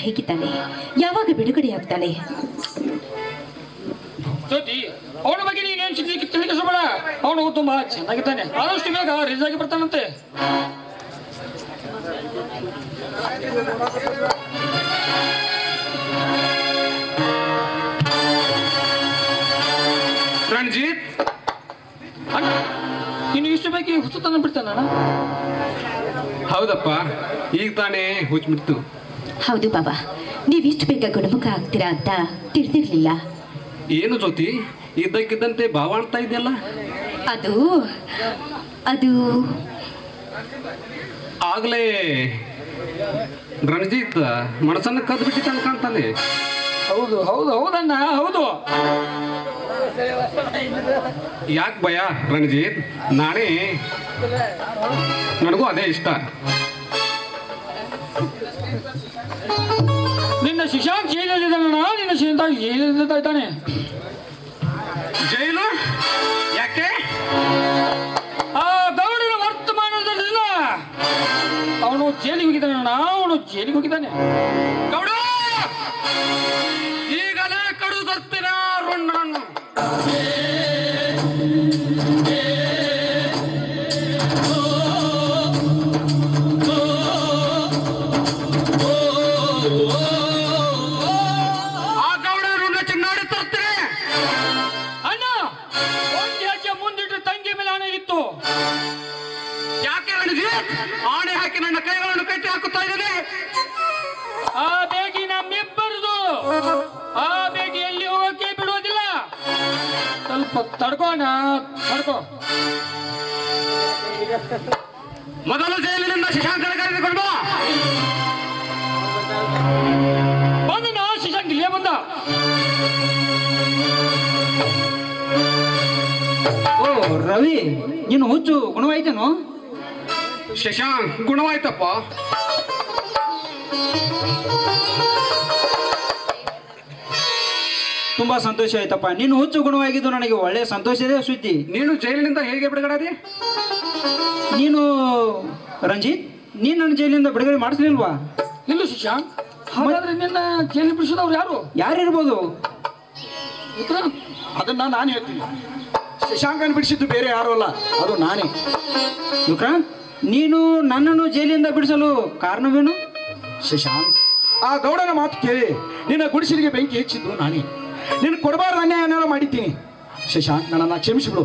ಹೇಗಿದ್ದಾನೆ? ಯಾವಾಗ ಬಿಡುಗಡೆ ಆಗ್ತಾನೆ? ಜ್ಯೋತಿ, ಅವನ ಬಗ್ಗೆ ನೀನೇನು ತಿಳಿಸಬೇಡ. ಅವನು ತುಂಬಾ ಚೆನ್ನಾಗಿದ್ದಾನೆ. ಆದಷ್ಟು ಬೇಗ ರಿಲೀಸ್ ಆಗಿ ಬರ್ತಾನಂತೆ. ರಣಜಿತ್, ನೀನು ಇಷ್ಟು ಬೇಕಿ ಹುಚ್ಚುತನ ಬಿಡ್ತಾನ? ಹೌದಪ್ಪ, ಈಗ ತಾನೇ ಹುಚ್ಚಿಬಿಡ್ತು. ಹೌದು ಬಾಬಾ, ನೀವಿಷ್ಟು ಬೇಗ ಗುಣಮುಖ ಆಗ್ತೀರಾ ಅಂತ ತಿಳಿದಿರ್ಲಿಲ್ಲ. ಏನು ಜ್ಯೋತಿ, ಇದ್ದಕ್ಕಿದ್ದಂತೆ ಭಾವ ಆಗ್ತಾ ಇದೆಯಲ್ಲ? ಅದು ಅದು ಆಗ್ಲೇ ರಣಜಿತ್ ಮನಸ್ಸನ್ನು ಕದ್ದು ಬಿಟ್ಟಿತ್ತು ಅನ್ಕಾಂತಾನೆ. ಹೌದು ಹೌದು ಹೌದಣ್ಣ, ಹೌದು. ಯಾಕೆ ಭಯ ರಣಜಿತ್? ನನಗೂ ಅದೇ ಇಷ್ಟ. ನಿನ್ನ ಶಿಶಾಂಕ್ ಜೈಲಲ್ಲಿದ್ದಾನಣ್ಣ. ನಿನ್ನ ಶಿಶಾಂಕ್ ಜೈಲಲ್ಲಿದ್ದಾನೆ. ಜೈಲು ಯಾಕೆ? ಆ ಗೌಡನ ವರ್ತಮಾನದಲ್ಲಿಲ್ಲ. ಅವನು ಜೈಲಿಗೆ ಹೋಗಿದ್ದಾನಣ್ಣ. ಅವನು ಜೈಲಿಗೆ ಹೋಗಿದ್ದಾನೆ. ಗೌಡ, ಈಗಲೇ ಕಡು ತರ್ತೀರಾ ರುಣ್ಣನನ್ನು? ಆ ಗೌಡ ರುಣ್ಣ ಚಿನ್ನಾಡಿ ತರ್ತೀರಿ? ಅಣ್ಣ, ಒಂದು ಹೆಜ್ಜೆ ಮುಂದಿಟ್ಟು ತಂಗಿ ಮೇಲೆ ಆಣೆ ಇತ್ತು. ಯಾಕೆ ರಣಜಿತ್ ಆಣೆ ಹಾಕಿ ನನ್ನ ಕೈಗಳನ್ನು ಕಟ್ಟಿ ಹಾಕುತ್ತಾ ಇದ್ದೇನೆ? ಆ ಬೇಗಿ ನಮ್ಮಿಬ್ಬರದು. ಆ ಬೇಗಿ ಎಲ್ಲಿ ಹೋಗಕ್ಕೆ ಬಿಡುವುದಿಲ್ಲ. ಸ್ವಲ್ಪ ತಡ್ಕೋಣ, ತಡ್ಕೋ. ಮೊದಲು ಜೈಲಿನಿಂದ ಶಶಾಂಕನ ಕರೆದುಕೊಂಡು ಬಾ. ಬಂದ ಶಿಶಾಂಕ್ ಇಲ್ಲೇ ಬಂದ. ಓ ರವಿ, ನೀನು ಹುಚ್ಚು ಗುಣವಾಯ್ತೇನು? ಶಶಾಂಕ್ ಗುಣವಾಯ್ತಪ್ಪ. ತುಂಬಾ ಸಂತೋಷ ಆಯ್ತಪ್ಪ. ನೀನು ಹುಚ್ಚು ಗುಣವಾಗಿದ್ದು ನನಗೆ ಒಳ್ಳೆಯ ಸಂತೋಷದ ಸುದ್ದಿ. ನೀನು ಜೈಲಿನಿಂದ ಹೇಗೆ ಬಿಡುಗಡೆ? ನೀನು ರಂಜಿತ್, ನೀನು ನನ್ನ ಜೈಲಿಂದ ಬಿಡುಗಡೆ ಮಾಡಿಸ್ಲಿಲ್ವಾ? ಇಲ್ಲ ಶಿಶಾಂಕ್. ಹಾಗಾದ್ರೆ ನಿನ್ನ ಜೈಲಿ ಬಿಡಿಸಿದವ್ರು ಯಾರು? ಯಾರಿರ್ಬೋದು? ಉತ್ತರ ಅದನ್ನ ನಾನು ಹೇಳ್ತೀನಿ. ಶಶಾಂಕನ್ ಬಿಡಿಸಿದ್ದು ಬೇರೆ ಯಾರು ಅಲ್ಲ, ಅದು ನಾನೇ. ವಿಕ್ರಾಂತ್, ನೀನು ನನ್ನನ್ನು ಜೈಲಿಂದ ಬಿಡಿಸಲು ಕಾರಣವೇನು? ಶಶಾಂಕ್, ಆ ಗೌಡನ ಮಾತು ಕೇಳಿ ನಿನ್ನ ಗುಡಿಸಲಿಗೆ ಬೆಂಕಿ ಹೆಚ್ಚಿದ್ದು ನಾನೇ. ನಿನ್ನ ಕೊಡಬಾರ್ದು ಅನ್ಯಾಯನೆಲ್ಲ ಮಾಡಿದ್ದೀನಿ. ಶಶಾಂಕ್, ನನ್ನನ್ನು ಕ್ಷಮಿಸಿಬಿಡು.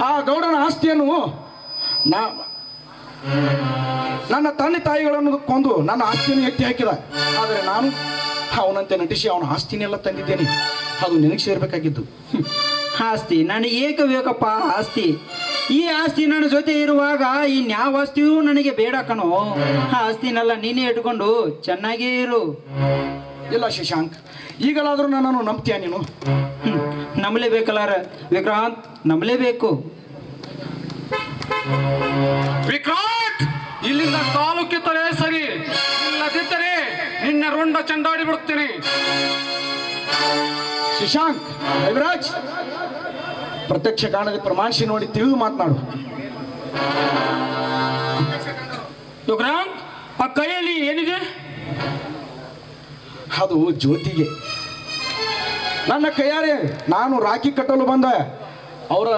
ಆ ಗೌಡನ ಆಸ್ತಿಯನ್ನು ನನ್ನ ತಂದೆ ತಾಯಿಗಳನ್ನು ಕೊಂದು ನನ್ನ ಆಸ್ತಿಯನ್ನು ಎತ್ತಿ ಹಾಕಿದ. ಆದರೆ ನಾನು ಅವನಂತೆ ನಟಿಸಿ ಅವನ ಆಸ್ತಿನೆಲ್ಲ ತಂದಿದ್ದೇನೆ. ಅದು ನಿನಗೆ ಸೇರ್ಬೇಕಾಗಿದ್ದು. ಆಸ್ತಿ ನನಗೆ ಏಕ ಬೇಕಪ್ಪ. ಆಸ್ತಿ, ಈ ಆಸ್ತಿ ನನ್ನ ಜೊತೆ ಇರುವಾಗ ಇನ್ಯಾವ ಆಸ್ತಿಯೂ ನನಗೆ ಬೇಡ ಕಣೋ. ಆ ಆಸ್ತಿನೆಲ್ಲ ನೀನೇ ಇಟ್ಕೊಂಡು ಚೆನ್ನಾಗೇ ಇರು. ಇಲ್ಲ ಶಶಾಂಕ್, ಈಗಲಾದರೂ ನನ್ನನ್ನು ನಂಬ್ತೀಯ ನೀನು? ನಂಬಲೇಬೇಕಲ್ಲ ವಿಕ್ರಾಂತ್, ನಂಬಲೇಬೇಕು. ವಿಕ್ರಾಂತ್, ಇಲ್ಲಿಂದ ಕಾಲು ಕಿತ್ತರೆ ಸರಿ, ಇಲ್ಲದಿದ್ದರೆ ನಿನ್ನ ರುಂಡ ಚಂಡಾಡಿ ಬಿಡುತ್ತೇನೆ. ಶಶಾಂಕ್, ರವಿರಾಜ್, ಪ್ರತ್ಯಕ್ಷ ಕಾಣದೆ ಪ್ರಮಾಣಿಸಿ ನೋಡಿ ತಿಳಿದು ಮಾತನಾಡು. ವಿಕ್ರಾಂತ್, ಆ ಕೈಯಲ್ಲಿ ಏನಿದೆ? ಅದು ಜ್ಯೋತಿಗೆ. ನನ್ನ ಕೈಯಾರೆ ನಾನು ರಾಖಿ ಕಟ್ಟಲು ಬಂದ ಅವರ.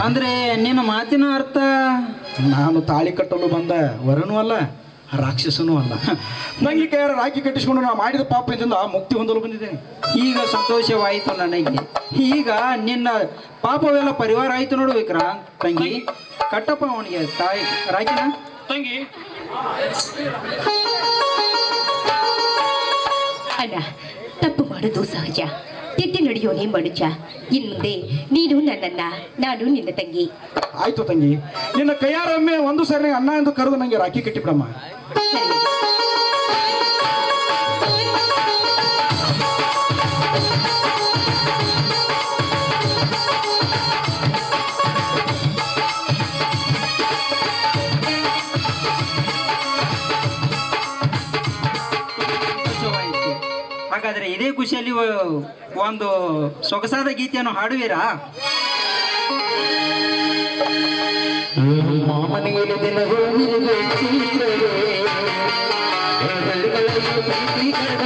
ಅಂದ್ರೆ ನಿನ್ನ ಮಾತಿನ ಅರ್ಥ? ನಾನು ತಾಳಿ ಕಟ್ಟಲು ಬಂದ ವರನೂ ಅಲ್ಲ, ರಾಕ್ಷಸನೂ ಅಲ್ಲ. ತಂಗಿ ಕೈಯಾರ ರಾಖಿ ಕಟ್ಟಿಸಿಕೊಂಡು ನಾ ಮಾಡಿದ ಪಾಪದಿಂದ ಮುಕ್ತಿ ಹೊಂದಲು ಬಂದಿದ್ದೇನೆ. ಈಗ ಸಂತೋಷವಾಯಿತು ನನಗೆ. ಈಗ ನಿನ್ನ ಪಾಪವೆಲ್ಲ ಪರಿವಾರ ಆಯಿತು ನೋಡು ವಿಕ್ರಾಂತ್. ತಂಗಿ, ಕಟ್ಟಪ್ಪ ಅವನಿಗೆ ತಾಯಿ ರಾಖಿನ. ತಂಗಿ, ಅಣ್ಣ, ತಪ್ಪು ಮಾಡೋದು ಸಹಜ. ತಿದ್ದಿ ನಡೆಯೋನೇ ಮನುಜ. ಇನ್ಮುಂದೆ ನೀನು ನನ್ನನ್ನ, ನಾನು ನಿನ್ನ ತಂಗಿ. ಆಯ್ತು ತಂಗಿ, ನಿನ್ನ ಕೈಯಾರೊಮ್ಮೆ ಒಂದು ಸರಿ ಅಣ್ಣ ಎಂದು ಕರೆದು ನನಗೆ ರಾಖಿ ಕಟ್ಟಿಬಿಡಮ್ಮ. ಸರಿ. ಹಾಗಾದ್ರೆ ಇದೇ ಖುಷಿಯಲ್ಲಿ ಒಂದು ಸೊಗಸಾದ ಗೀತೆಯನ್ನು ಹಾಡುವಿರಾ? ಮಾಮನಿಗೆ ದಿನಗಳು ನಮ್ಮ